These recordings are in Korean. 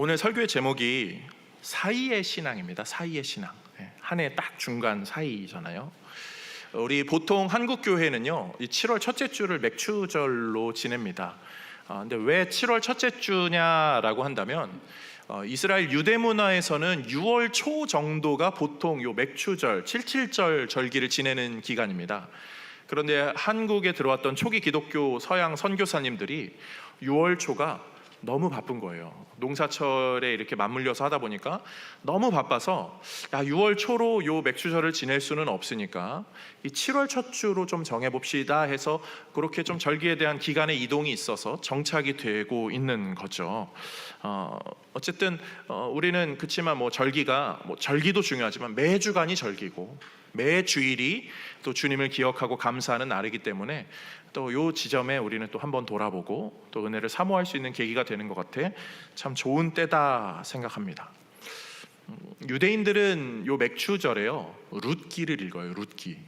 오늘 설교의 제목이 사이의 신앙입니다. 사이의 신앙. 한 해 딱 중간 사이잖아요. 우리 보통 한국 교회는요, 이 7월 첫째 주를 맥추절로 지냅니다. 근데 왜 7월 첫째 주냐라고 한다면, 이스라엘 유대 문화에서는 6월 초 정도가 보통 요 맥추절, 77절 절기를 지내는 기간입니다. 그런데 한국에 들어왔던 초기 기독교 서양 선교사님들이 6월 초가 너무 바쁜 거예요. 농사철에 이렇게 맞물려서 하다 보니까 너무 바빠서 6월 초로 요 맥추절을 지낼 수는 없으니까 이 7월 첫 주로 좀 정해봅시다 해서 그렇게 좀 절기에 대한 기간의 이동이 있어서 정착이 되고 있는 거죠. 어쨌든 우리는 그렇지만 절기가 절기도 중요하지만 매 주간이 절기고 매 주일이 또 주님을 기억하고 감사하는 날이기 때문에 또 요 지점에 우리는 또 한번 돌아보고 또 은혜를 사모할 수 있는 계기가 되는 것 같아 참 좋은 때다 생각합니다. 유대인들은 요 맥추절에요 룻기를 읽어요. 룻기.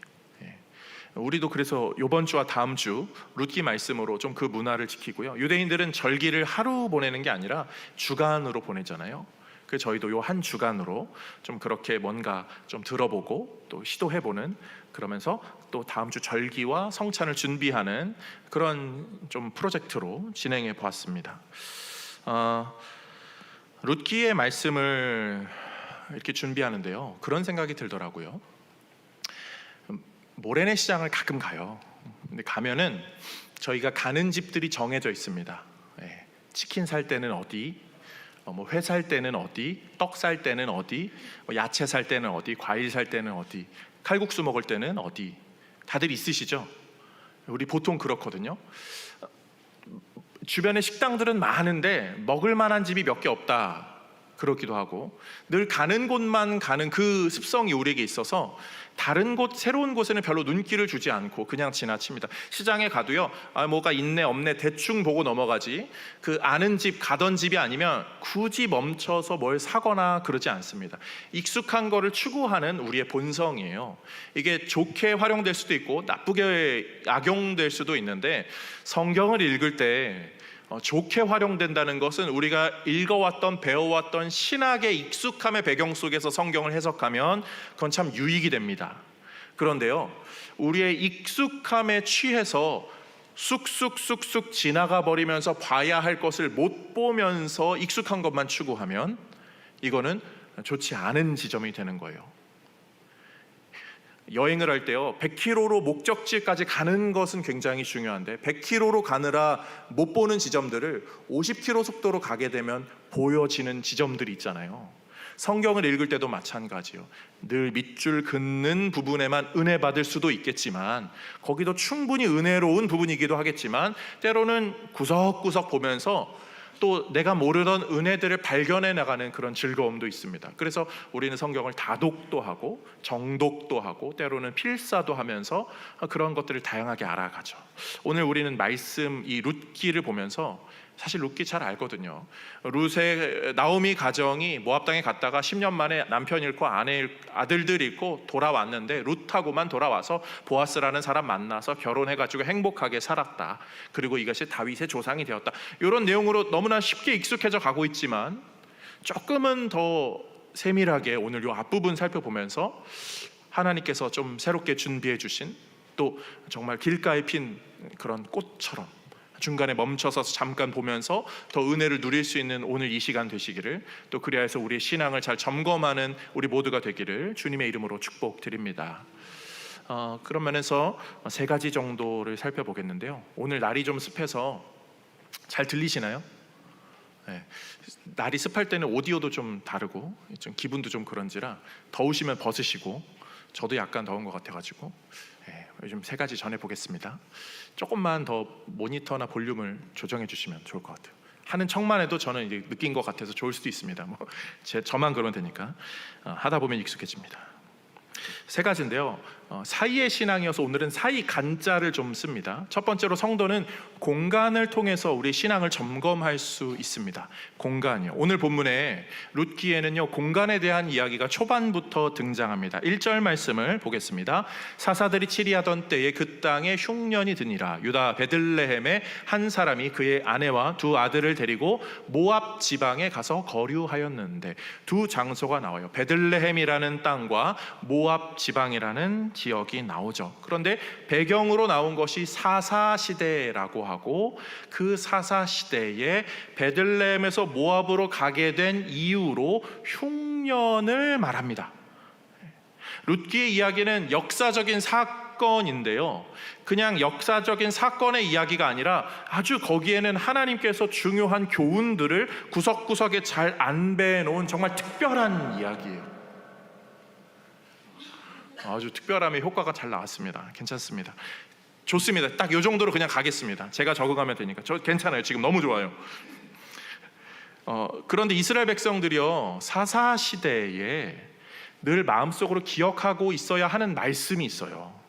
우리도 그래서 이번 주와 다음 주 룻기 말씀으로 좀 그 문화를 지키고요. 유대인들은 절기를 하루 보내는 게 아니라 주간으로 보내잖아요. 그래서 저희도 요 한 주간으로 좀 그렇게 뭔가 좀 들어보고 또 시도해보는, 그러면서 또 다음 주 절기와 성찬을 준비하는 그런 좀 프로젝트로 진행해 보았습니다. 룻기의 말씀을 이렇게 준비하는데요, 그런 생각이 들더라고요. 모래내 시장을 가끔 가요. 근데 가면은 저희가 가는 집들이 정해져 있습니다. 치킨 살 때는 어디, 회 살 때는 어디, 떡 살 때는 어디, 야채 살 때는 어디, 과일 살 때는 어디, 칼국수 먹을 때는 어디, 다들 있으시죠? 우리 보통 그렇거든요. 주변에 식당들은 많은데 먹을 만한 집이 몇 개 없다 그러기도 하고, 늘 가는 곳만 가는 그 습성이 우리에게 있어서 다른 곳, 새로운 곳에는 별로 눈길을 주지 않고 그냥 지나칩니다. 시장에 가도요, 뭐가 있네 없네 대충 보고 넘어가지, 그 아는 집, 가던 집이 아니면 굳이 멈춰서 뭘 사거나 그러지 않습니다. 익숙한 거를 추구하는 우리의 본성이에요. 이게 좋게 활용될 수도 있고 나쁘게 악용될 수도 있는데, 성경을 읽을 때 좋게 활용된다는 것은 우리가 읽어왔던, 배워왔던 신학의 익숙함의 배경 속에서 성경을 해석하면 그건 참 유익이 됩니다. 그런데요, 우리의 익숙함에 취해서 쑥쑥쑥쑥 지나가 버리면서 봐야 할 것을 못 보면서 익숙한 것만 추구하면 이거는 좋지 않은 지점이 되는 거예요. 여행을 할 때요, 100km로 목적지까지 가는 것은 굉장히 중요한데 100km로 가느라 못 보는 지점들을 50km 속도로 가게 되면 보여지는 지점들이 있잖아요. 성경을 읽을 때도 마찬가지요. 늘 밑줄 긋는 부분에만 은혜 받을 수도 있겠지만, 거기도 충분히 은혜로운 부분이기도 하겠지만, 때로는 구석구석 보면서 또 내가 모르던 은혜들을 발견해 나가는 그런 즐거움도 있습니다. 그래서 우리는 성경을 다독도 하고 정독도 하고 때로는 필사도 하면서 그런 것들을 다양하게 알아가죠. 오늘 우리는 말씀 이 룻기를 보면서, 사실 룻기 잘 알거든요. 룻의 나오미 가정이 모압 땅에 갔다가 10년 만에 남편 잃고 아들들 잃고 돌아왔는데, 룻하고만 돌아와서 보아스라는 사람 만나서 결혼해가지고 행복하게 살았다. 그리고 이것이 다윗의 조상이 되었다. 이런 내용으로 너무나 쉽게 익숙해져 가고 있지만, 조금은 더 세밀하게 오늘 이 앞부분 살펴보면서 하나님께서 좀 새롭게 준비해 주신, 또 정말 길가에 핀 그런 꽃처럼 중간에 멈춰서 잠깐 보면서 더 은혜를 누릴 수 있는 오늘 이 시간 되시기를, 또 그리하여 우리의 신앙을 잘 점검하는 우리 모두가 되기를 주님의 이름으로 축복드립니다. 그런 면에서 세 가지 정도를 살펴보겠는데요. 오늘 날이 좀 습해서 잘 들리시나요? 날이 습할 때는 오디오도 좀 다르고 좀 기분도 좀 그런지라 더우시면 벗으시고, 저도 약간 더운 것 같아가지고 요즘 세 가지 전해보겠습니다. 조금만 더 모니터나 볼륨을 조정해 주시면 좋을 것 같아요. 하는 척만 해도 저는 이제 느낀 것 같아서 좋을 수도 있습니다. 저만 그러면 되니까 하다 보면 익숙해집니다. 세 가지인데요, 사이의 신앙이어서 오늘은 사이 간자를 좀 씁니다. 첫 번째로 성도는 공간을 통해서 우리 신앙을 점검할 수 있습니다. 공간이요. 오늘 본문에 룻기에는요, 공간에 대한 이야기가 초반부터 등장합니다. 1절 말씀을 보겠습니다. 사사들이 치리하던 때에 그 땅에 흉년이 드니라. 유다 베들레헴의 한 사람이 그의 아내와 두 아들을 데리고 모압 지방에 가서 거류하였는데, 두 장소가 나와요. 베들레헴이라는 땅과 모압 지방이라는 지역이 나오죠. 그런데 배경으로 나온 것이 사사시대라고 하고, 그 사사시대에 베들레헴에서 모압으로 가게 된 이유로 흉년을 말합니다. 룻기의 이야기는 역사적인 사건인데요, 그냥 역사적인 사건의 이야기가 아니라 아주 거기에는 하나님께서 중요한 교훈들을 구석구석에 잘 안배해 놓은 정말 특별한 이야기예요. 아주 특별함의 효과가 잘 나왔습니다. 괜찮습니다. 좋습니다. 딱 이 정도로 그냥 가겠습니다. 제가 적응하면 되니까. 저 괜찮아요. 지금 너무 좋아요. 그런데 이스라엘 백성들이요, 사사시대에 늘 마음속으로 기억하고 있어야 하는 말씀이 있어요.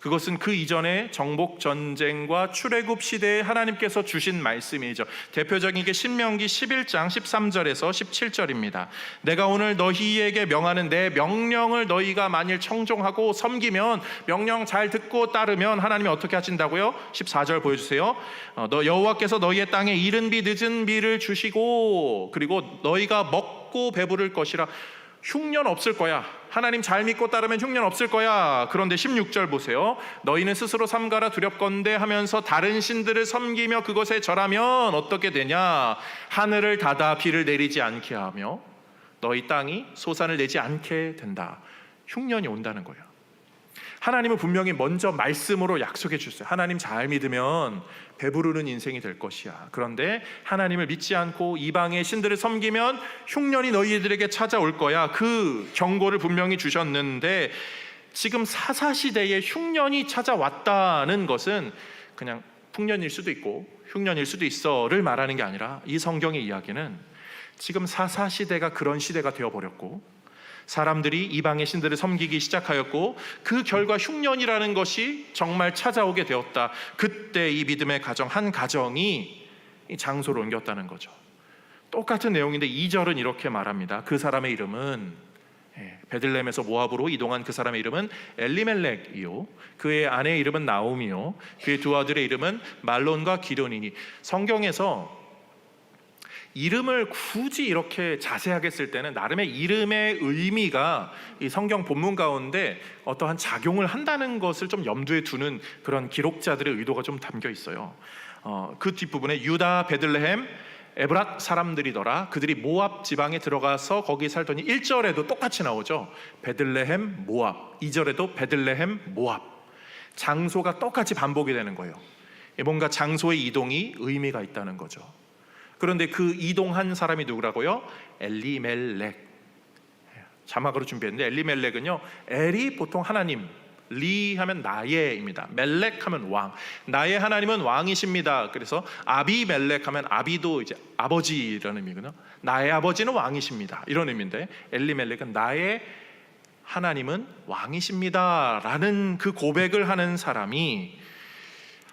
그것은 그 이전에 정복 전쟁과 출애굽 시대에 하나님께서 주신 말씀이죠. 대표적인 게 신명기 11장 13절에서 17절입니다. 내가 오늘 너희에게 명하는 내 명령을 너희가 만일 청종하고 섬기면, 명령 잘 듣고 따르면 하나님이 어떻게 하신다고요? 14절 보여주세요. 너 여호와께서 너희의 땅에 이른 비 늦은 비를 주시고, 그리고 너희가 먹고 배부를 것이라. 흉년 없을 거야. 하나님 잘 믿고 따르면 흉년 없을 거야. 그런데 16절 보세요. 너희는 스스로 삼가라 두렵건대 하면서 다른 신들을 섬기며 그것에 절하면 어떻게 되냐? 하늘을 닫아 비를 내리지 않게 하며 너희 땅이 소산을 내지 않게 된다. 흉년이 온다는 거예요. 하나님은 분명히 먼저 말씀으로 약속해 주셨어요. 하나님 잘 믿으면 배부르는 인생이 될 것이야. 그런데 하나님을 믿지 않고 이방의 신들을 섬기면 흉년이 너희들에게 찾아올 거야. 그 경고를 분명히 주셨는데, 지금 사사시대에 흉년이 찾아왔다는 것은 그냥 풍년일 수도 있고 흉년일 수도 있어를 말하는 게 아니라, 이 성경의 이야기는 지금 사사시대가 그런 시대가 되어버렸고 사람들이 이방의 신들을 섬기기 시작하였고 그 결과 흉년이라는 것이 정말 찾아오게 되었다. 그때 이 믿음의 가정 한 가정이 이 장소로 옮겼다는 거죠. 똑같은 내용인데 2절은 이렇게 말합니다. 그 사람의 이름은, 베들레헴에서 모압으로 이동한 그 사람의 이름은 엘리멜렉이요, 그의 아내의 이름은 나오미요, 그의 두 아들의 이름은 말론과 기련이니. 성경에서 이름을 굳이 이렇게 자세하게 쓸 때는 나름의 이름의 의미가 이 성경 본문 가운데 어떠한 작용을 한다는 것을 좀 염두에 두는 그런 기록자들의 의도가 좀 담겨 있어요. 그 뒷부분에 유다 베들레헴 에브랏 사람들이더라. 그들이 모압 지방에 들어가서 거기 살더니 1절에도 똑같이 나오죠. 베들레헴 모압. 2절에도 베들레헴 모압. 장소가 똑같이 반복이 되는 거예요. 뭔가 장소의 이동이 의미가 있다는 거죠. 그런데 그 이동한 사람이 누구라고요? 엘리멜렉. 자막으로 준비했는데, 엘리멜렉은요, 엘이 보통 하나님, 리 하면 나의입니다. 멜렉 하면 왕. 나의 하나님은 왕이십니다. 그래서 아비멜렉 하면 아비도 이제 아버지라는 의미거든요. 나의 아버지는 왕이십니다, 이런 의미인데, 엘리멜렉은 나의 하나님은 왕이십니다라는 그 고백을 하는 사람이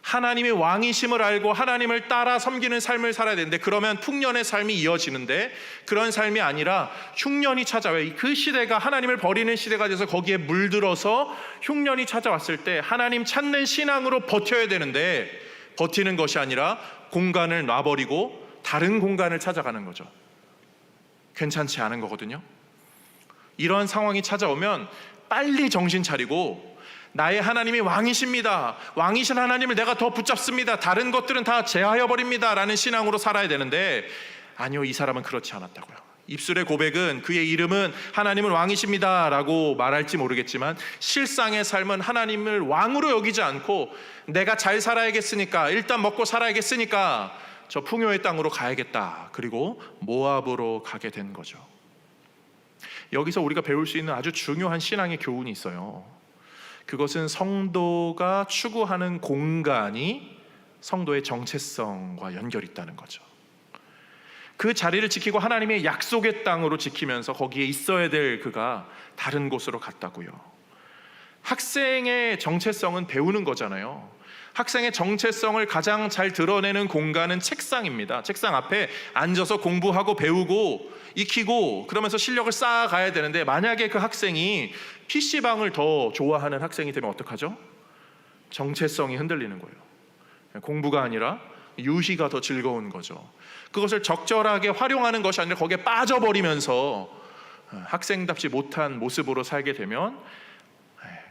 하나님의 왕이심을 알고 하나님을 따라 섬기는 삶을 살아야 되는데, 그러면 풍년의 삶이 이어지는데 그런 삶이 아니라 흉년이 찾아와요. 그 시대가 하나님을 버리는 시대가 돼서 거기에 물들어서 흉년이 찾아왔을 때 하나님 찾는 신앙으로 버텨야 되는데, 버티는 것이 아니라 공간을 놔버리고 다른 공간을 찾아가는 거죠. 괜찮지 않은 거거든요. 이런 상황이 찾아오면 빨리 정신 차리고, 나의 하나님이 왕이십니다, 왕이신 하나님을 내가 더 붙잡습니다, 다른 것들은 다 제하여 버립니다 라는 신앙으로 살아야 되는데, 아니요, 이 사람은 그렇지 않았다고요. 입술의 고백은, 그의 이름은 하나님은 왕이십니다 라고 말할지 모르겠지만 실상의 삶은 하나님을 왕으로 여기지 않고, 내가 잘 살아야겠으니까, 일단 먹고 살아야겠으니까 저 풍요의 땅으로 가야겠다, 그리고 모압으로 가게 된 거죠. 여기서 우리가 배울 수 있는 아주 중요한 신앙의 교훈이 있어요. 그것은 성도가 추구하는 공간이 성도의 정체성과 연결이 있다는 거죠. 그 자리를 지키고 하나님의 약속의 땅으로 지키면서 거기에 있어야 될 그가 다른 곳으로 갔다고요. 학생의 정체성은 배우는 거잖아요. 학생의 정체성을 가장 잘 드러내는 공간은 책상입니다. 책상 앞에 앉아서 공부하고 배우고 익히고 그러면서 실력을 쌓아가야 되는데, 만약에 그 학생이 PC방을 더 좋아하는 학생이 되면 어떡하죠? 정체성이 흔들리는 거예요. 공부가 아니라 유희가 더 즐거운 거죠. 그것을 적절하게 활용하는 것이 아니라 거기에 빠져버리면서 학생답지 못한 모습으로 살게 되면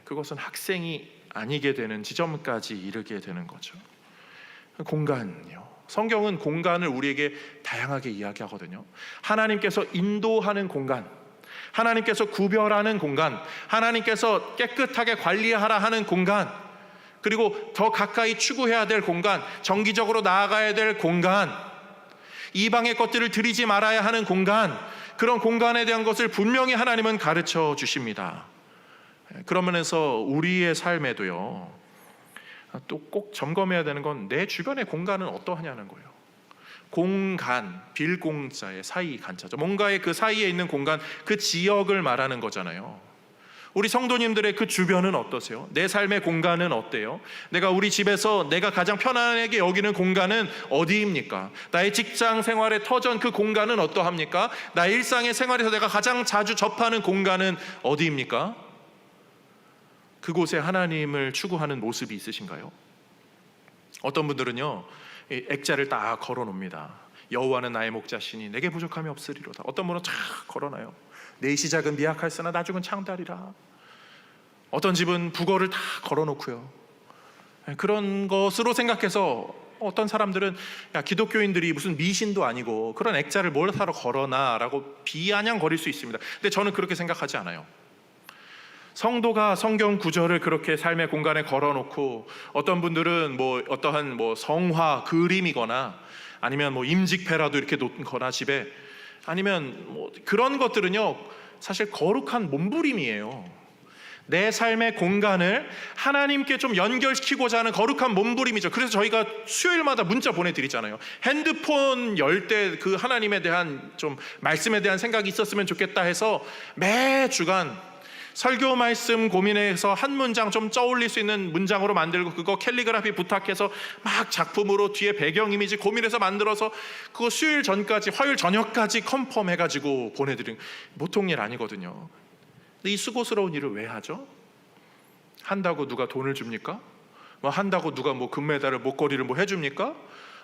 그것은 학생이 아니게 되는 지점까지 이르게 되는 거죠. 공간요. 성경은 공간을 우리에게 다양하게 이야기하거든요. 하나님께서 인도하는 공간, 하나님께서 구별하는 공간, 하나님께서 깨끗하게 관리하라 하는 공간, 그리고 더 가까이 추구해야 될 공간, 정기적으로 나아가야 될 공간, 이방의 것들을 드리지 말아야 하는 공간, 그런 공간에 대한 것을 분명히 하나님은 가르쳐 주십니다. 그런 면에서 우리의 삶에도요, 또 꼭 점검해야 되는 건 내 주변의 공간은 어떠하냐는 거예요. 공간, 빌공자의 사이 간자죠. 뭔가의 그 사이에 있는 공간, 그 지역을 말하는 거잖아요. 우리 성도님들의 그 주변은 어떠세요? 내 삶의 공간은 어때요? 내가 우리 집에서 내가 가장 편안하게 여기는 공간은 어디입니까? 나의 직장 생활의 터전 그 공간은 어떠합니까? 나의 일상의 생활에서 내가 가장 자주 접하는 공간은 어디입니까? 그곳에 하나님을 추구하는 모습이 있으신가요? 어떤 분들은요, 액자를 딱 걸어놓습니다. 여호와는 나의 목자시니 내게 부족함이 없으리로다. 어떤 분은 쫙 걸어놔요. 내 시작은 미약할으나 나중은 창달이라. 어떤 집은 북어를 다 걸어놓고요. 그런 것으로 생각해서 어떤 사람들은 야, 기독교인들이 무슨 미신도 아니고 그런 액자를 뭘 사러 걸어놔라고 비아냥거릴 수 있습니다. 근데 저는 그렇게 생각하지 않아요. 성도가 성경 구절을 그렇게 삶의 공간에 걸어놓고, 어떤 분들은 뭐 어떠한 뭐 성화 그림이거나 아니면 뭐 임직패라도 이렇게 놓거나 집에, 아니면 뭐 그런 것들은요 사실 거룩한 몸부림이에요. 내 삶의 공간을 하나님께 좀 연결시키고자 하는 거룩한 몸부림이죠. 그래서 저희가 수요일마다 문자 보내드리잖아요. 핸드폰 열 때 그 하나님에 대한 좀 말씀에 대한 생각이 있었으면 좋겠다 해서 매 주간 설교 말씀 고민해서 한 문장 좀 떠올릴 수 있는 문장으로 만들고, 그거 캘리그라피 부탁해서 막 작품으로 뒤에 배경 이미지 고민해서 만들어서 그거 수요일 전까지, 화요일 저녁까지 컨펌 해가지고 보내드린, 보통 일 아니거든요. 근데 이 수고스러운 일을 왜 하죠? 한다고 누가 돈을 줍니까? 뭐 한다고 누가 뭐 금메달을, 목걸이를 뭐 해줍니까?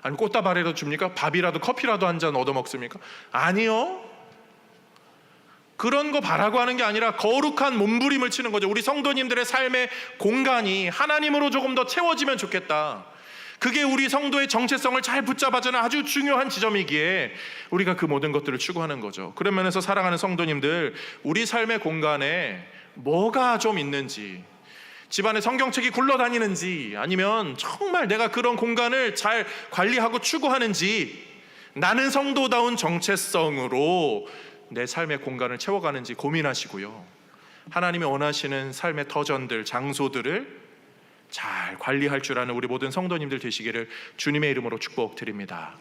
아니면 꽃다발이라도 줍니까? 밥이라도 커피라도 한 잔 얻어먹습니까? 아니요. 그런 거 바라고 하는 게 아니라 거룩한 몸부림을 치는 거죠. 우리 성도님들의 삶의 공간이 하나님으로 조금 더 채워지면 좋겠다. 그게 우리 성도의 정체성을 잘 붙잡아주는 아주 중요한 지점이기에 우리가 그 모든 것들을 추구하는 거죠. 그런 면에서 사랑하는 성도님들, 우리 삶의 공간에 뭐가 좀 있는지, 집안에 성경책이 굴러다니는지, 아니면 정말 내가 그런 공간을 잘 관리하고 추구하는지, 나는 성도다운 정체성으로 내 삶의 공간을 채워가는지 고민하시고요, 하나님이 원하시는 삶의 터전들, 장소들을 잘 관리할 줄 아는 우리 모든 성도님들 되시기를 주님의 이름으로 축복드립니다.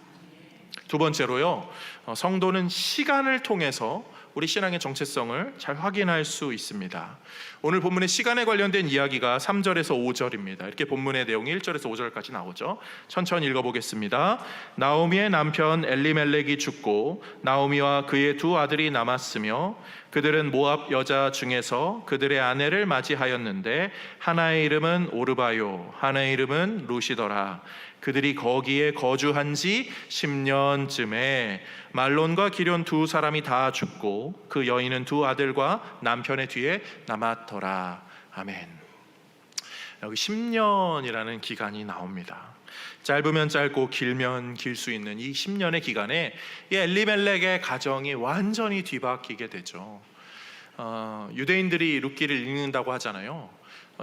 두 번째로요, 성도는 시간을 통해서 우리 신앙의 정체성을 잘 확인할 수 있습니다. 오늘 본문의 시간에 관련된 이야기가 3절에서 5절입니다. 이렇게 본문의 내용이 1절에서 5절까지 나오죠. 천천히 읽어보겠습니다. 나오미의 남편 엘리멜렉이 죽고 나오미와 그의 두 아들이 남았으며, 그들은 모압 여자 중에서 그들의 아내를 맞이하였는데 하나의 이름은 오르바요, 하나의 이름은 루시더라. 그들이 거기에 거주한 지 10년쯤에 말론과 기럨 두 사람이 다 죽고 그 여인은 두 아들과 남편의 뒤에 남았더라. 아멘. 여기 10년이라는 기간이 나옵니다. 짧으면 짧고 길면 길 수 있는 이 10년의 기간에 이 엘리멜렉의 가정이 완전히 뒤바뀌게 되죠. 유대인들이 룻기를 읽는다고 하잖아요.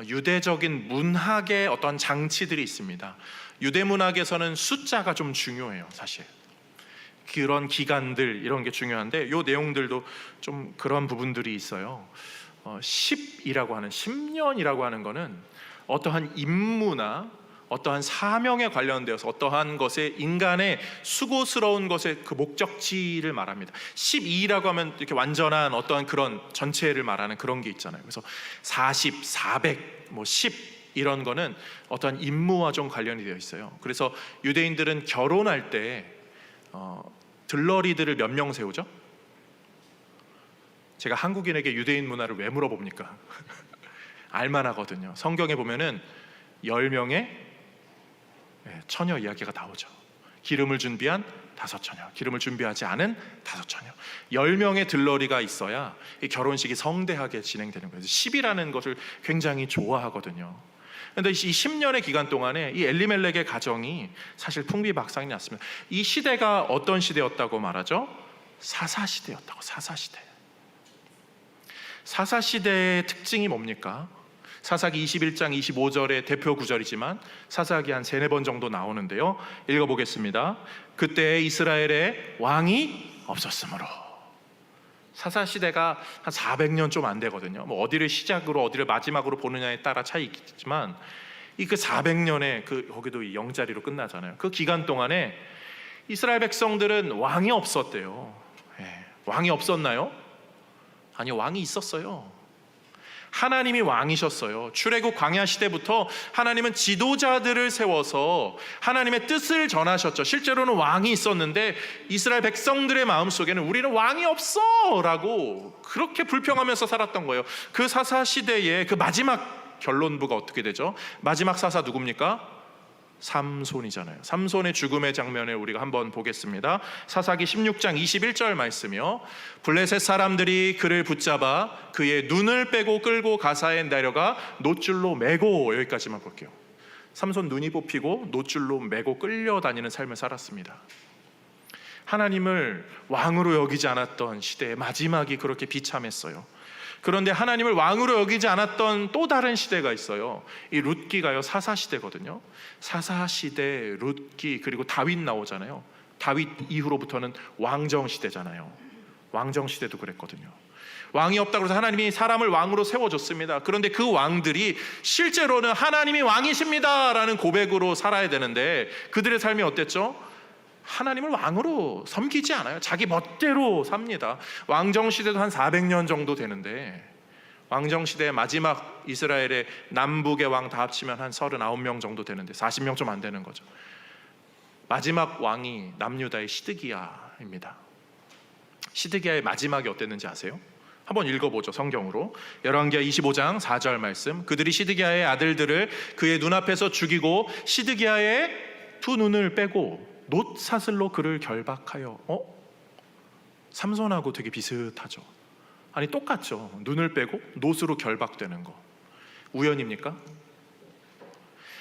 유대적인 문학의 어떤 장치들이 있습니다. 유대 문학에서는 숫자가 좀 중요해요. 사실 그런 기간들, 이런 게 중요한데 이 내용들도 좀 그런 부분들이 있어요. 10이라고 하는 10년이라고 하는 거는 어떠한 임무나 어떠한 사명에 관련되어서 어떠한 것에 인간의 수고스러운 것의 그 목적지를 말합니다. 12라고 하면 이렇게 완전한 어떠한 그런 전체를 말하는 그런 게 있잖아요. 그래서 40, 400, 10 이런 거는 어떠한 임무와 좀 관련이 되어 있어요. 그래서 유대인들은 결혼할 때 들러리들을 몇 명 세우죠? 제가 한국인에게 유대인 문화를 왜 물어봅니까? 알만하거든요. 성경에 보면은 10명의 처녀 이야기가 나오죠. 기름을 준비한 5처녀, 기름을 준비하지 않은 5처녀. 10명의 들러리가 있어야 이 결혼식이 성대하게 진행되는 거예요. 10이라는 것을 굉장히 좋아하거든요. 그런데 이 10년의 기간 동안에 이 엘리멜렉의 가정이 사실 풍비박산이 났습니다. 이 시대가 어떤 시대였다고 말하죠? 사사시대였다고. 사사시대. 사사시대의 특징이 뭡니까? 사사기 21장 25절의 대표 구절이지만 사사기 한 3-4번 정도 나오는데요. 읽어보겠습니다. 그때 이스라엘에 왕이 없었으므로. 사사시대가 한 400년 좀 안 되거든요. 뭐 어디를 시작으로 어디를 마지막으로 보느냐에 따라 차이 있겠지만 이 그 400년에 거기도 이 0자리로 끝나잖아요. 그 기간 동안에 이스라엘 백성들은 왕이 없었대요. 왕이 없었나요? 아니요, 왕이 있었어요. 하나님이 왕이셨어요. 출애굽 광야 시대부터 하나님은 지도자들을 세워서 하나님의 뜻을 전하셨죠. 실제로는 왕이 있었는데 이스라엘 백성들의 마음속에는 우리는 왕이 없어 라고 그렇게 불평하면서 살았던 거예요. 그 사사 시대의 그 마지막 결론부가 어떻게 되죠? 마지막 사사 누굽니까? 삼손이잖아요. 삼손의 죽음의 장면을 우리가 한번 보겠습니다. 사사기 16장 21절 말씀이요. 블레셋 사람들이 그를 붙잡아 그의 눈을 빼고 끌고 가사에 내려가 놋줄로 매고, 여기까지만 볼게요. 삼손 눈이 뽑히고 놋줄로 매고 끌려다니는 삶을 살았습니다. 하나님을 왕으로 여기지 않았던 시대의 마지막이 그렇게 비참했어요. 그런데 하나님을 왕으로 여기지 않았던 또 다른 시대가 있어요. 이 룻기가요, 사사시대거든요. 사사시대, 룻기, 그리고 다윗 나오잖아요. 다윗 이후로부터는 왕정시대잖아요. 왕정시대도 그랬거든요. 왕이 없다고 해서 하나님이 사람을 왕으로 세워줬습니다. 그런데 그 왕들이 실제로는 하나님이 왕이십니다 라는 고백으로 살아야 되는데 그들의 삶이 어땠죠? 하나님을 왕으로 섬기지 않아요. 자기 멋대로 삽니다. 왕정시대도 한 400년 정도 되는데 왕정시대의 마지막 이스라엘의 남북의 왕 다 합치면 한 39명 정도 되는데 40명 좀 안 되는 거죠. 마지막 왕이 남유다의 시드기야입니다. 시드기야의 마지막이 어땠는지 아세요? 한번 읽어보죠. 성경으로 열왕기하 25장 4절 말씀. 그들이 시드기야의 아들들을 그의 눈앞에서 죽이고 시드기야의 두 눈을 빼고 놋사슬로 그를 결박하여. 삼손하고 되게 비슷하죠. 아니 똑같죠. 눈을 빼고 놋으로 결박되는 거 우연입니까?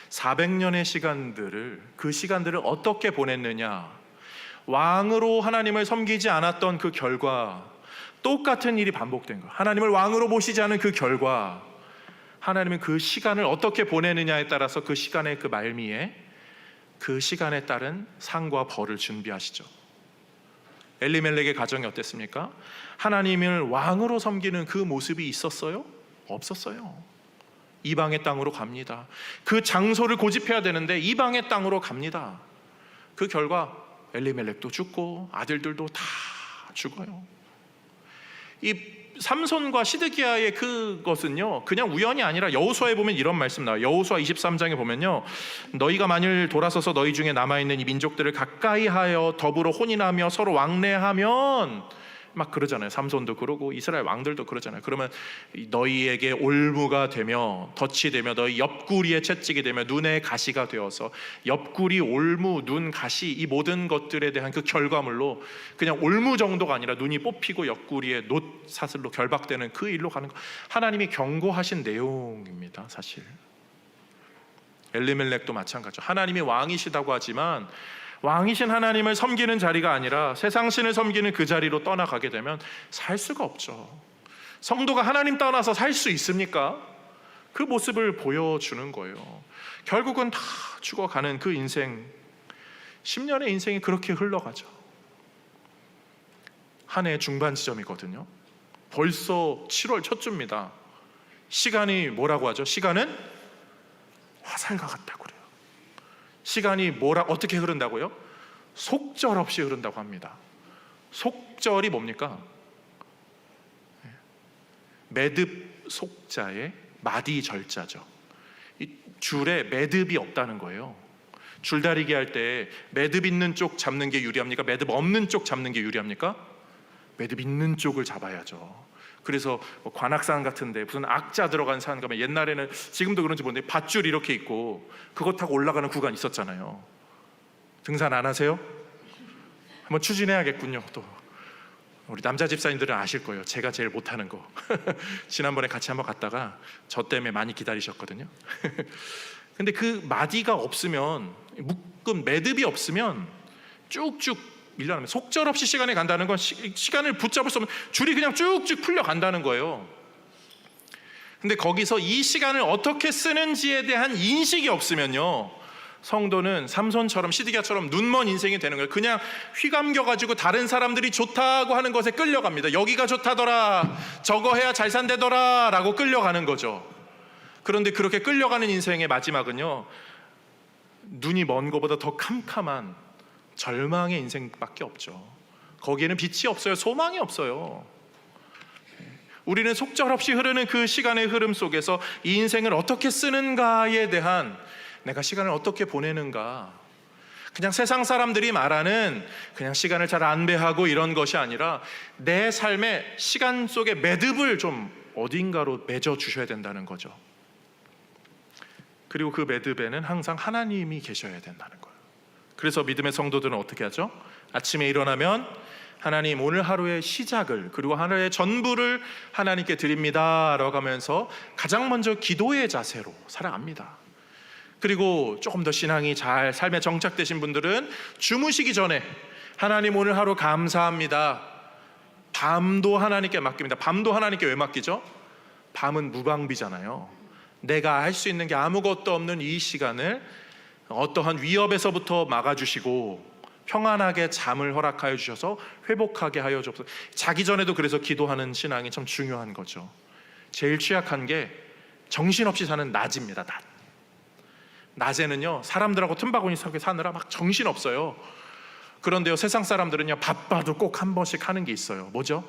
400년의 시간들을, 그 시간들을 어떻게 보냈느냐, 왕으로 하나님을 섬기지 않았던 그 결과 똑같은 일이 반복된 거예요. 하나님을 왕으로 모시지 않은 그 결과 하나님은 그 시간을 어떻게 보내느냐에 따라서 그 시간의 그 말미에 그 시간에 따른 상과 벌을 준비하시죠. 엘리멜렉의 가정이 어땠습니까? 하나님을 왕으로 섬기는 그 모습이 있었어요? 없었어요. 이방의 땅으로 갑니다. 그 장소를 고집해야 되는데 이방의 땅으로 갑니다. 그 결과 엘리멜렉도 죽고 아들들도 다 죽어요. 이 삼손과 시드기야의 그것은요 그냥 우연이 아니라 여호수아에 보면 이런 말씀 나와요. 여호수아 23장에 보면요, 너희가 만일 돌아서서 너희 중에 남아있는 이 민족들을 가까이 하여 더불어 혼인하며 서로 왕래하면, 막 그러잖아요. 삼손도 그러고 이스라엘 왕들도 그러잖아요. 그러면 너희에게 올무가 되며 덫이 되며 너희 옆구리에 채찍이 되며 눈에 가시가 되어서, 옆구리, 올무, 눈, 가시, 이 모든 것들에 대한 그 결과물로 그냥 올무 정도가 아니라 눈이 뽑히고 옆구리에 놋 사슬로 결박되는 그 일로 가는 거, 하나님이 경고하신 내용입니다. 사실 엘리멜렉도 마찬가지죠. 하나님이 왕이시다고 하지만 왕이신 하나님을 섬기는 자리가 아니라 세상신을 섬기는 그 자리로 떠나가게 되면 살 수가 없죠. 성도가 하나님 떠나서 살 수 있습니까? 그 모습을 보여주는 거예요. 결국은 다 죽어가는 그 인생, 10년의 인생이 그렇게 흘러가죠. 한 해 중반 지점이거든요. 벌써 7월 첫 주입니다. 시간이 뭐라고 하죠? 시간은 화살과 같다고 그래요. 시간이 어떻게 흐른다고요? 속절없이 흐른다고 합니다. 속절이 뭡니까? 매듭 속자에 마디 절자죠. 이 줄에 매듭이 없다는 거예요. 줄다리기 할 때 매듭 있는 쪽 잡는 게 유리합니까? 매듭 없는 쪽 잡는 게 유리합니까? 매듭 있는 쪽을 잡아야죠. 그래서 뭐 관악산 같은데 무슨 악자 들어간 산 가면 옛날에는, 지금도 그런지 모르는데 밧줄 이렇게 있고 그거 타고 올라가는 구간 있었잖아요. 등산 안 하세요? 한번 추진해야겠군요. 또 우리 남자 집사님들은 아실 거예요. 제가 제일 못하는 거. 지난번에 같이 한번 갔다가 저 때문에 많이 기다리셨거든요. 근데 그 마디가 없으면, 묶음 매듭이 없으면 쭉쭉 밀려나면, 속절없이 시간이 간다는 건 시간을 붙잡을 수 없는, 줄이 그냥 쭉쭉 풀려 간다는 거예요. 근데 거기서 이 시간을 어떻게 쓰는지에 대한 인식이 없으면요, 성도는 삼손처럼, 시드기야처럼 눈먼 인생이 되는 거예요. 그냥 휘감겨가지고 다른 사람들이 좋다고 하는 것에 끌려갑니다. 여기가 좋다더라, 저거 해야 잘 산대더라 라고 끌려가는 거죠. 그런데 그렇게 끌려가는 인생의 마지막은요, 눈이 먼 것보다 더 캄캄한 절망의 인생밖에 없죠. 거기에는 빛이 없어요. 소망이 없어요. 우리는 속절없이 흐르는 그 시간의 흐름 속에서 이 인생을 어떻게 쓰는가에 대한, 내가 시간을 어떻게 보내는가, 그냥 세상 사람들이 말하는 그냥 시간을 잘 안배하고 이런 것이 아니라 내 삶의 시간 속에 매듭을 좀 어딘가로 맺어 주셔야 된다는 거죠. 그리고 그 매듭에는 항상 하나님이 계셔야 된다는 거예요. 그래서 믿음의 성도들은 어떻게 하죠? 아침에 일어나면 하나님, 오늘 하루의 시작을, 그리고 하루의 전부를 하나님께 드립니다 라고 하면서 가장 먼저 기도의 자세로 살아갑니다. 그리고 조금 더 신앙이 잘 삶에 정착되신 분들은 주무시기 전에 하나님, 오늘 하루 감사합니다, 밤도 하나님께 맡깁니다. 밤도 하나님께 왜 맡기죠? 밤은 무방비잖아요. 내가 할 수 있는 게 아무것도 없는 이 시간을 어떠한 위협에서부터 막아주시고 평안하게 잠을 허락하여 주셔서 회복하게 하여 주옵소서. 자기 전에도 그래서 기도하는 신앙이 참 중요한 거죠. 제일 취약한 게 정신없이 사는 낮입니다. 낮에는요, 사람들하고 틈바구니 사느라 막 정신없어요. 그런데요, 세상 사람들은요, 바빠도 꼭 한 번씩 하는 게 있어요. 뭐죠?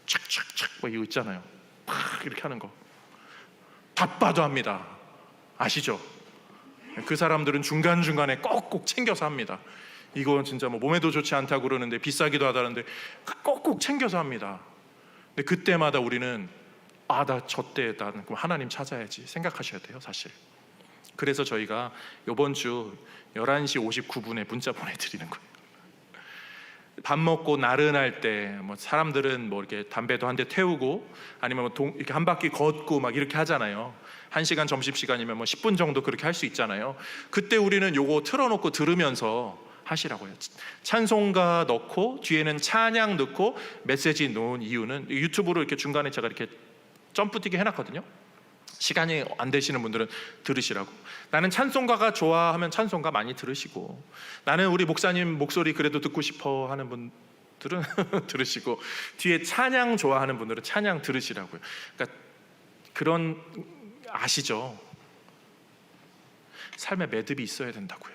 착착착 뭐 이거 있잖아요. 팍 이렇게 하는 거. 바빠도 합니다. 아시죠? 그 사람들은 중간중간에 꼭꼭 챙겨서 합니다. 이건 진짜 뭐 몸에도 좋지 않다고 그러는데, 비싸기도 하다는데 꼭꼭 챙겨서 합니다. 근데 그때마다 우리는 나 저때 나는 그럼 하나님 찾아야지 생각하셔야 돼요, 사실. 그래서 저희가 이번 주 11시 59분에 문자 보내드리는 거예요. 밥 먹고 나른할 때, 뭐 사람들은 뭐 이렇게 담배도 한 대 태우고 아니면 이렇게 한 바퀴 걷고 막 이렇게 하잖아요. 1시간 점심시간이면 뭐 10분 정도 그렇게 할 수 있잖아요. 그때 우리는 요거 틀어놓고 들으면서 하시라고요. 찬송가 넣고 뒤에는 찬양 넣고 메시지 놓은 이유는, 유튜브로 이렇게 중간에 제가 이렇게 점프 뛰게 해놨거든요. 시간이 안 되시는 분들은 들으시라고. 나는 찬송가가 좋아하면 찬송가 많이 들으시고, 나는 우리 목사님 목소리 그래도 듣고 싶어 하는 분들은 들으시고, 뒤에 찬양 좋아하는 분들은 찬양 들으시라고요. 그러니까 그런, 아시죠? 삶에 매듭이 있어야 된다고요.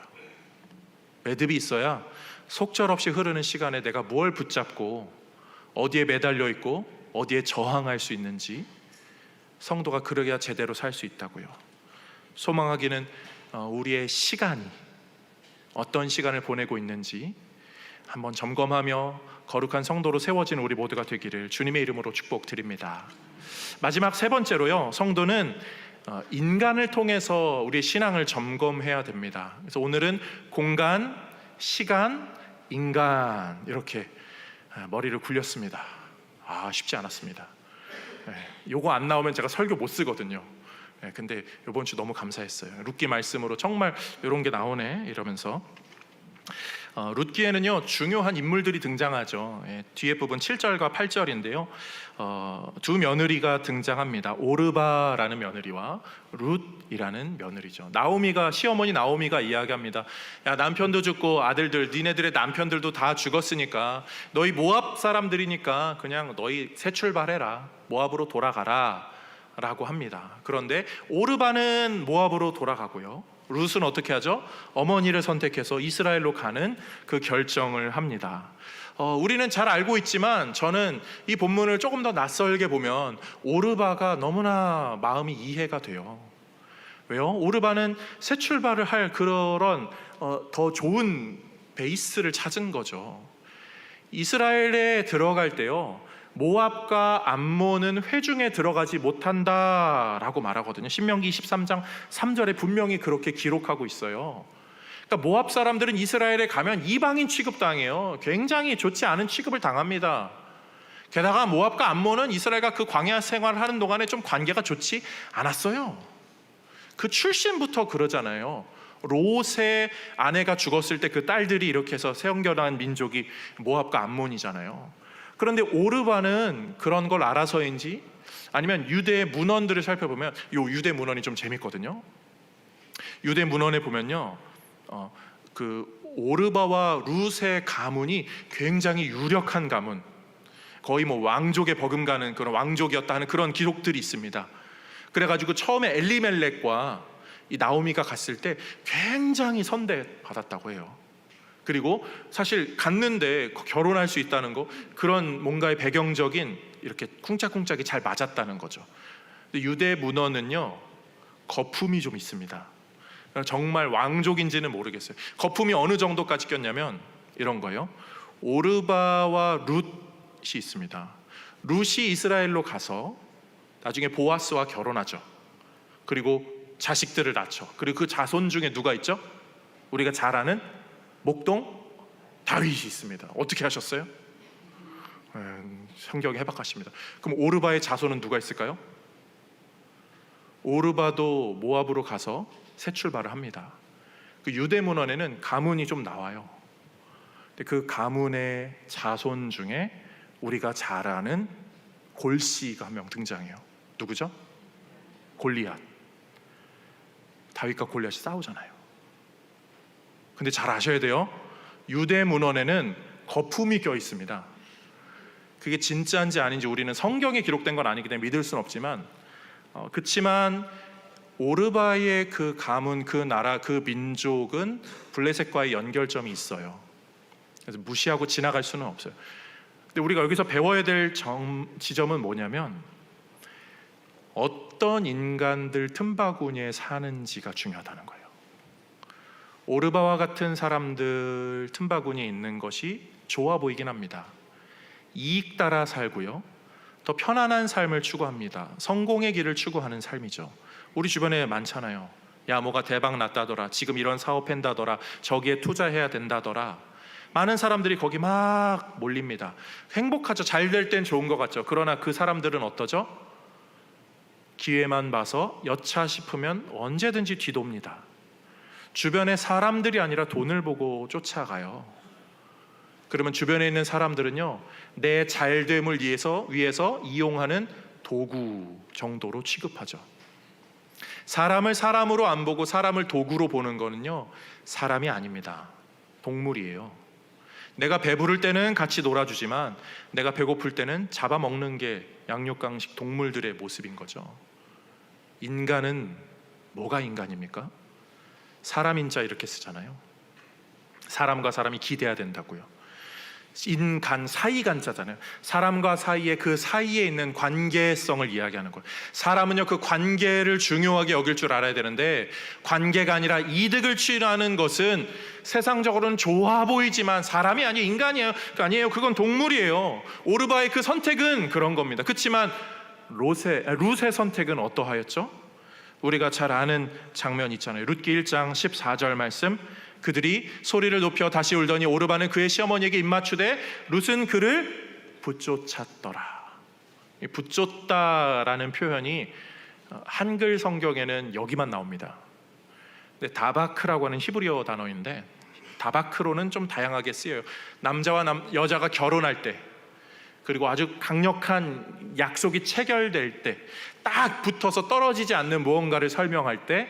매듭이 있어야 속절없이 흐르는 시간에 내가 뭘 붙잡고 어디에 매달려 있고 어디에 저항할 수 있는지, 성도가 그러게야 제대로 살 수 있다고요. 소망하기는 우리의 시간이 어떤 시간을 보내고 있는지 한번 점검하며 거룩한 성도로 세워진 우리 모두가 되기를 주님의 이름으로 축복드립니다. 마지막 세 번째로요, 성도는 인간을 통해서 우리의 신앙을 점검해야 됩니다. 그래서 오늘은 공간, 시간, 인간, 이렇게 머리를 굴렸습니다. 쉽지 않았습니다. 요거 안 나오면 제가 설교 못 쓰거든요. 근데 이번 주 너무 감사했어요. 룻기 말씀으로 정말 이런 게 나오네 이러면서. 룻기에는요, 중요한 인물들이 등장하죠. 뒤에 부분 7절과 8절인데요, 두 며느리가 등장합니다. 오르바라는 며느리와 룻이라는 며느리죠. 나오미가, 시어머니 나오미가 이야기합니다. 야, 남편도 죽고 아들들, 니네들의 남편들도 다 죽었으니까 너희 모압 사람들이니까 그냥 너희 새 출발해라, 모압으로 돌아가라 라고 합니다. 그런데 오르바는 모압으로 돌아가고요, 룻은 어떻게 하죠? 어머니를 선택해서 이스라엘로 가는 그 결정을 합니다. 우리는 잘 알고 있지만 저는 이 본문을 조금 더 낯설게 보면 오르바가 너무나 마음이 이해가 돼요. 왜요? 오르바는 새 출발을 할 그런 더 좋은 베이스를 찾은 거죠. 이스라엘에 들어갈 때요, 모압과 암몬은 회중에 들어가지 못한다라고 말하거든요. 신명기 23장 3절에 분명히 그렇게 기록하고 있어요. 그러니까 모압 사람들은 이스라엘에 가면 이방인 취급당해요. 굉장히 좋지 않은 취급을 당합니다. 게다가 모압과 암몬은 이스라엘과 그 광야 생활을 하는 동안에 좀 관계가 좋지 않았어요. 그 출신부터 그러잖아요. 롯의 아내가 죽었을 때 그 딸들이 이렇게 해서 세연결한 민족이 모압과 암몬이잖아요. 그런데 오르바는 그런 걸 알아서인지 아니면 유대 문헌들을 살펴보면, 요 유대 문헌이 좀 재밌거든요. 유대 문헌에 보면요, 그 오르바와 룻의 가문이 굉장히 유력한 가문, 거의 뭐 왕족에 버금가는 그런 왕족이었다 하는 그런 기록들이 있습니다. 그래가지고 처음에 엘리멜렉과 이 나오미가 갔을 때 굉장히 선대받았다고 해요. 그리고 사실 갔는데 결혼할 수 있다는 거, 그런 뭔가의 배경적인 이렇게 쿵짝쿵짝이 잘 맞았다는 거죠. 근데 유대 문헌은요, 거품이 좀 있습니다. 정말 왕족인지는 모르겠어요. 거품이 어느 정도까지 꼈냐면 이런 거예요. 오르바와 룻이 있습니다. 룻이 이스라엘로 가서 나중에 보아스와 결혼하죠. 그리고 자식들을 낳죠. 그리고 그 자손 중에 누가 있죠? 우리가 잘 아는 목동 다윗이 있습니다. 어떻게 하셨어요? 성경이 해박하십니다. 그럼 오르바의 자손은 누가 있을까요? 오르바도 모압으로 가서 새 출발을 합니다. 그 유대 문헌에는 가문이 좀 나와요. 근데 그 가문의 자손 중에 우리가 잘 아는 골씨가 한 명 등장해요. 누구죠? 골리앗. 다윗과 골리앗이 싸우잖아요. 근데 잘 아셔야 돼요. 유대 문헌에는 거품이 껴 있습니다. 그게 진짜인지 아닌지 우리는 성경에 기록된 건 아니기 때문에 믿을 수는 없지만, 그렇지만 오르바의 그 가문, 그 나라, 그 민족은 블레셋과의 연결점이 있어요. 그래서 무시하고 지나갈 수는 없어요. 근데 우리가 여기서 배워야 될 지점은 뭐냐면, 어떤 인간들 틈바구니에 사는지가 중요하다는 거예요. 오르바와 같은 사람들 틈바구니에 있는 것이 좋아 보이긴 합니다. 이익 따라 살고요, 더 편안한 삶을 추구합니다. 성공의 길을 추구하는 삶이죠. 우리 주변에 많잖아요. 야, 뭐가 대박 났다더라, 지금 이런 사업한다더라, 저기에 투자해야 된다더라. 많은 사람들이 거기 막 몰립니다. 행복하죠. 잘 될 땐 좋은 것 같죠. 그러나 그 사람들은 어떠죠? 기회만 봐서 여차 싶으면 언제든지 뒤돕니다. 주변에 사람들이 아니라 돈을 보고 쫓아가요. 그러면 주변에 있는 사람들은요, 내 잘됨을 위해서 이용하는 도구 정도로 취급하죠. 사람을 사람으로 안 보고 사람을 도구로 보는 거는요, 사람이 아닙니다. 동물이에요. 내가 배부를 때는 같이 놀아주지만 내가 배고플 때는 잡아먹는 게 양육강식 동물들의 모습인 거죠. 인간은 뭐가 인간입니까? 사람인자 이렇게 쓰잖아요. 사람과 사람이 기대야 된다고요. 인간, 사이간자잖아요. 사람과 사이의 그 사이에 있는 관계성을 이야기하는 거예요. 사람은요, 그 관계를 중요하게 여길 줄 알아야 되는데, 관계가 아니라 이득을 취하는 것은 세상적으로는 좋아 보이지만 사람이 아니에요. 인간이에요. 아니에요. 그건 동물이에요. 오르바의 그 선택은 그런 겁니다. 그렇지만 룻의 선택은 어떠하였죠? 우리가 잘 아는 장면 있잖아요. 룻기 1장 14절 말씀, 그들이 소리를 높여 다시 울더니 오르바는 그의 시어머니에게 입맞추되 룻은 그를 붙쫓았더라. 붙쫓다라는 표현이 한글 성경에는 여기만 나옵니다. 근데 다바크라고 하는 히브리어 단어인데, 다바크로는 좀 다양하게 쓰여요. 남자와 여자가 결혼할 때, 그리고 아주 강력한 약속이 체결될 때, 딱 붙어서 떨어지지 않는 무언가를 설명할 때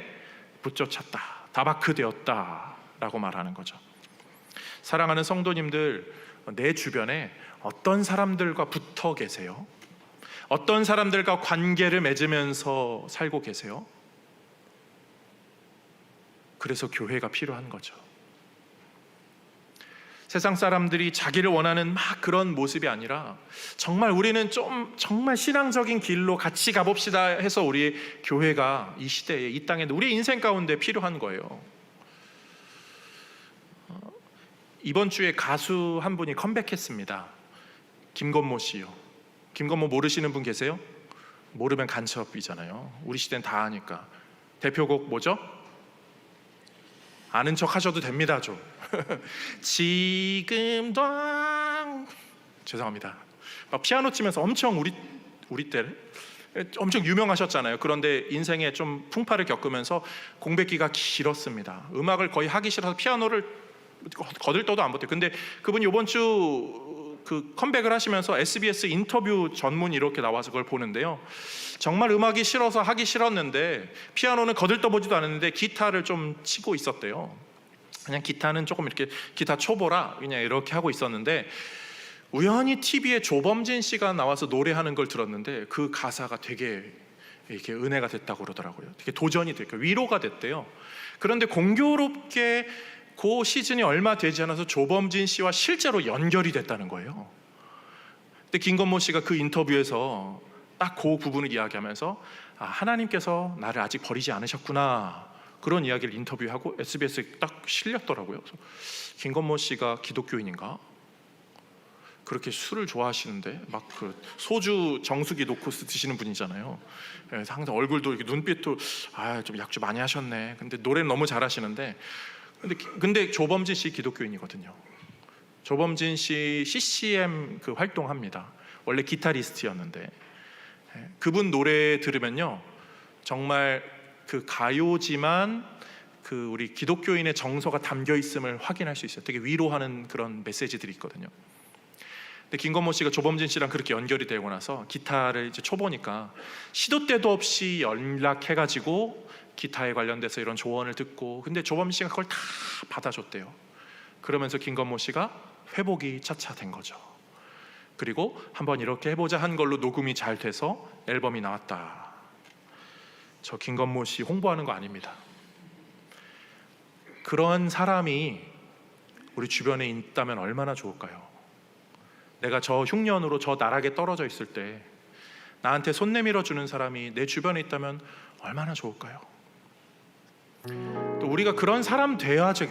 붙쫓았다, 다바크 되었다 라고 말하는 거죠. 사랑하는 성도님들, 내 주변에 어떤 사람들과 붙어 계세요? 어떤 사람들과 관계를 맺으면서 살고 계세요? 그래서 교회가 필요한 거죠. 세상 사람들이 자기를 원하는 막 그런 모습이 아니라 정말 우리는 정말 신앙적인 길로 같이 가봅시다 해서 우리 교회가 이 시대에, 이 땅에, 우리 인생 가운데 필요한 거예요. 이번 주에 가수 한 분이 컴백했습니다. 김건모 씨요. 김건모 모르시는 분 계세요? 모르면 간첩이잖아요. 우리 시대는 다 아니까. 대표곡 뭐죠? 아는 척 하셔도 됩니다 좀. 지금도 죄송합니다. 막 피아노 치면서 엄청 우리 때 엄청 유명하셨잖아요. 그런데 인생에 좀 풍파를 겪으면서 공백기가 길었습니다. 음악을 거의 하기 싫어서 피아노를 거들떠도 안 못해요. 근데 그분이 이번 주 그 컴백을 하시면서 SBS 인터뷰 전문 이렇게 나와서 그걸 보는데요. 정말 음악이 싫어서 하기 싫었는데 피아노는 거들떠보지도 않았는데 기타를 좀 치고 있었대요. 그냥 기타는 조금 이렇게 기타 초보라 그냥 이렇게 하고 있었는데 우연히 TV에 조범진 씨가 나와서 노래하는 걸 들었는데 그 가사가 되게 이렇게 은혜가 됐다고 그러더라고요. 되게 도전이 됐고 위로가 됐대요. 그런데 공교롭게 그 시즌이 얼마 되지 않아서 조범진 씨와 실제로 연결이 됐다는 거예요. 근데 김건모 씨가 그 인터뷰에서 딱 그 부분을 이야기하면서 하나님께서 나를 아직 버리지 않으셨구나, 그런 이야기를 인터뷰하고 SBS에 딱 실렸더라고요. 그래서 김건모 씨가 기독교인인가? 그렇게 술을 좋아하시는데 막 그 소주 정수기 놓고 드시는 분이잖아요. 그래서 항상 얼굴도 이렇게 눈빛도 좀 약주 많이 하셨네. 근데 노래는 너무 잘하시는데 근데 조범진 씨 기독교인이거든요. 조범진 씨 CCM 그 활동합니다. 원래 기타리스트였는데 그분 노래 들으면요 정말 그 가요지만 그 우리 기독교인의 정서가 담겨 있음을 확인할 수 있어요. 되게 위로하는 그런 메시지들이 있거든요. 근데 김건모 씨가 조범진 씨랑 그렇게 연결이 되고 나서 기타를 이제 쳐보니까 시도 때도 없이 연락해가지고 기타에 관련돼서 이런 조언을 듣고, 근데 조범진 씨가 그걸 다 받아줬대요. 그러면서 김건모 씨가 회복이 차차 된 거죠. 그리고 한번 이렇게 해보자 한 걸로 녹음이 잘 돼서 앨범이 나왔다. 저 김건모 씨 홍보하는 거 아닙니다. 그런 사람이 우리 주변에 있다면 얼마나 좋을까요? 내가 저 흉년으로 저 나락에 떨어져 있을 때 나한테 손 내밀어 주는 사람이 내 주변에 있다면 얼마나 좋을까요? 또 우리가 그런 사람 돼야죠.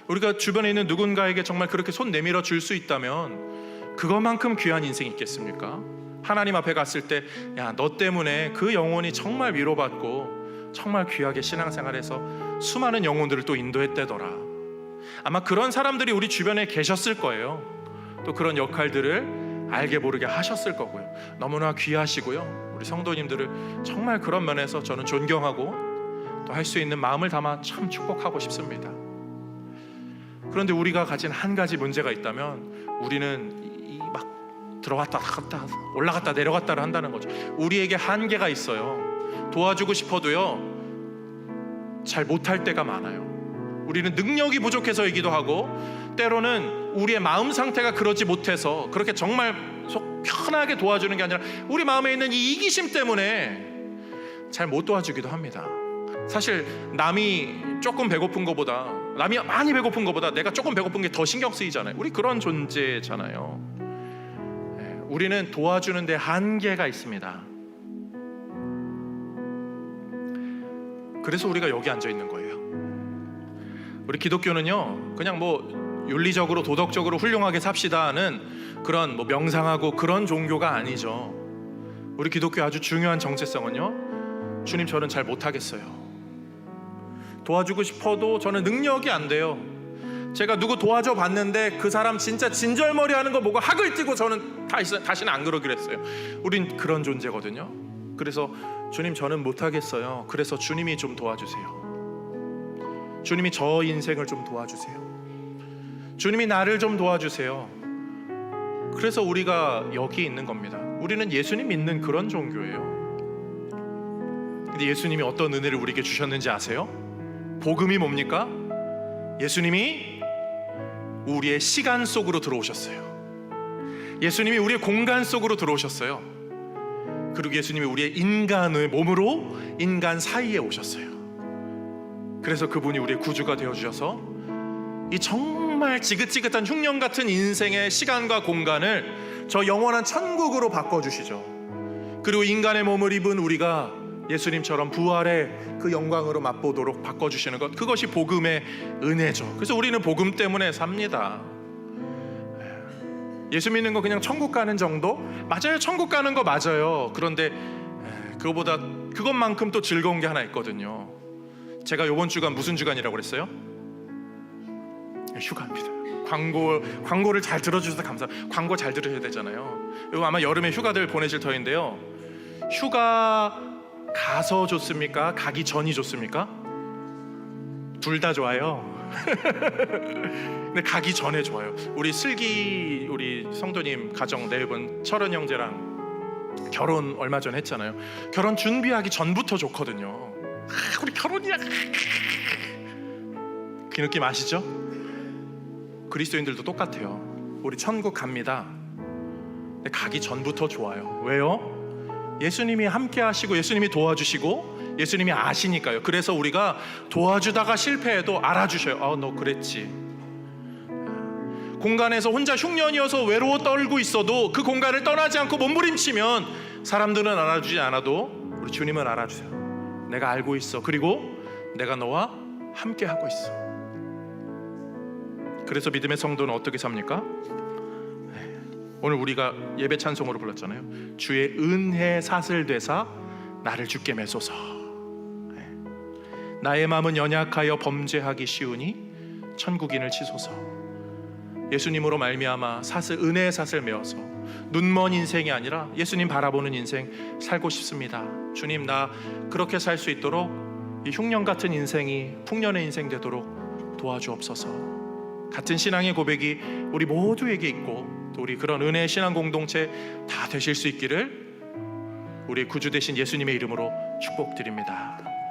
우리가 주변에 있는 누군가에게 정말 그렇게 손 내밀어 줄 수 있다면 그것만큼 귀한 인생이 있겠습니까? 하나님 앞에 갔을 때 야, 너 때문에 그 영혼이 정말 위로받고 정말 귀하게 신앙생활해서 수많은 영혼들을 또 인도했대더라. 아마 그런 사람들이 우리 주변에 계셨을 거예요. 또 그런 역할들을 알게 모르게 하셨을 거고요. 너무나 귀하시고요. 우리 성도님들을 정말 그런 면에서 저는 존경하고 또 할 수 있는 마음을 담아 참 축복하고 싶습니다. 그런데 우리가 가진 한 가지 문제가 있다면 우리는 막 들어왔다 갔다 올라갔다 내려갔다를 한다는 거죠. 우리에게 한계가 있어요. 도와주고 싶어도요 잘 못할 때가 많아요. 우리는 능력이 부족해서이기도 하고 때로는 우리의 마음 상태가 그러지 못해서 그렇게 정말 속 편하게 도와주는 게 아니라 우리 마음에 있는 이 이기심 때문에 잘 못 도와주기도 합니다. 사실 남이 조금 배고픈 것보다, 남이 많이 배고픈 것보다 내가 조금 배고픈 게 더 신경 쓰이잖아요. 우리 그런 존재잖아요. 우리는 도와주는 데 한계가 있습니다. 그래서 우리가 여기 앉아 있는 거예요. 우리 기독교는요 그냥 뭐 윤리적으로 도덕적으로 훌륭하게 삽시다는 그런 뭐 명상하고 그런 종교가 아니죠. 우리 기독교의 아주 중요한 정체성은요, 주님 저는 잘 못하겠어요. 도와주고 싶어도 저는 능력이 안 돼요. 제가 누구 도와줘 봤는데 그 사람 진짜 진절머리 하는 거 보고 학을 띠고 저는 다시는 안 그러기로 했어요. 우린 그런 존재거든요. 그래서 주님 저는 못하겠어요. 그래서 주님이 좀 도와주세요. 주님이 저 인생을 좀 도와주세요. 주님이 나를 좀 도와주세요. 그래서 우리가 여기 있는 겁니다. 우리는 예수님 믿는 그런 종교예요. 근데 예수님이 어떤 은혜를 우리에게 주셨는지 아세요? 복음이 뭡니까? 예수님이 우리의 시간 속으로 들어오셨어요. 예수님이 우리의 공간 속으로 들어오셨어요. 그리고 예수님이 우리의 인간의 몸으로 인간 사이에 오셨어요. 그래서 그분이 우리의 구주가 되어주셔서 이 정말 지긋지긋한 흉년 같은 인생의 시간과 공간을 저 영원한 천국으로 바꿔주시죠. 그리고 인간의 몸을 입은 우리가 예수님처럼 부활의 그 영광으로 맛보도록 바꿔주시는 것, 그것이 복음의 은혜죠. 그래서 우리는 복음 때문에 삽니다. 예수 믿는 거 그냥 천국 가는 정도? 맞아요, 천국 가는 거 맞아요. 그런데 그거보다 그것만큼 또 즐거운 게 하나 있거든요. 제가 이번 주간 무슨 주간이라고 그랬어요? 휴가입니다. 광고를 잘 들어주셔서 감사합니다. 광고 잘 들으셔야 되잖아요. 이거 아마 여름에 휴가들 보내실 터인데요. 휴가 가서 좋습니까? 가기 전이 좋습니까? 둘 다 좋아요. 근데 가기 전에 좋아요. 우리 슬기 우리 성도님 가정 네 분, 철원 형제랑 결혼 얼마 전 했잖아요. 결혼 준비하기 전부터 좋거든요. 우리 결혼이야. 그 느낌 아시죠? 그리스도인들도 똑같아요. 우리 천국 갑니다. 근데 가기 전부터 좋아요. 왜요? 예수님이 함께 하시고 예수님이 도와주시고 예수님이 아시니까요. 그래서 우리가 도와주다가 실패해도 알아주셔요. 너 그랬지. 공간에서 혼자 흉년이어서 외로워 떨고 있어도 그 공간을 떠나지 않고 몸부림치면 사람들은 알아주지 않아도 우리 주님은 알아주세요. 내가 알고 있어. 그리고 내가 너와 함께 하고 있어. 그래서 믿음의 성도는 어떻게 삽니까? 오늘 우리가 예배 찬송으로 불렀잖아요. 주의 은혜 사슬되사 나를 주께 매소서. 나의 마음은 연약하여 범죄하기 쉬우니 천국인을 치소서. 예수님으로 말미암아 은혜의 사슬 메어서 눈먼 인생이 아니라 예수님 바라보는 인생 살고 싶습니다. 주님, 나 그렇게 살 수 있도록 이 흉년 같은 인생이 풍년의 인생 되도록 도와주옵소서. 같은 신앙의 고백이 우리 모두에게 있고 또 우리 그런 은혜의 신앙 공동체 다 되실 수 있기를 우리 구주 되신 예수님의 이름으로 축복드립니다.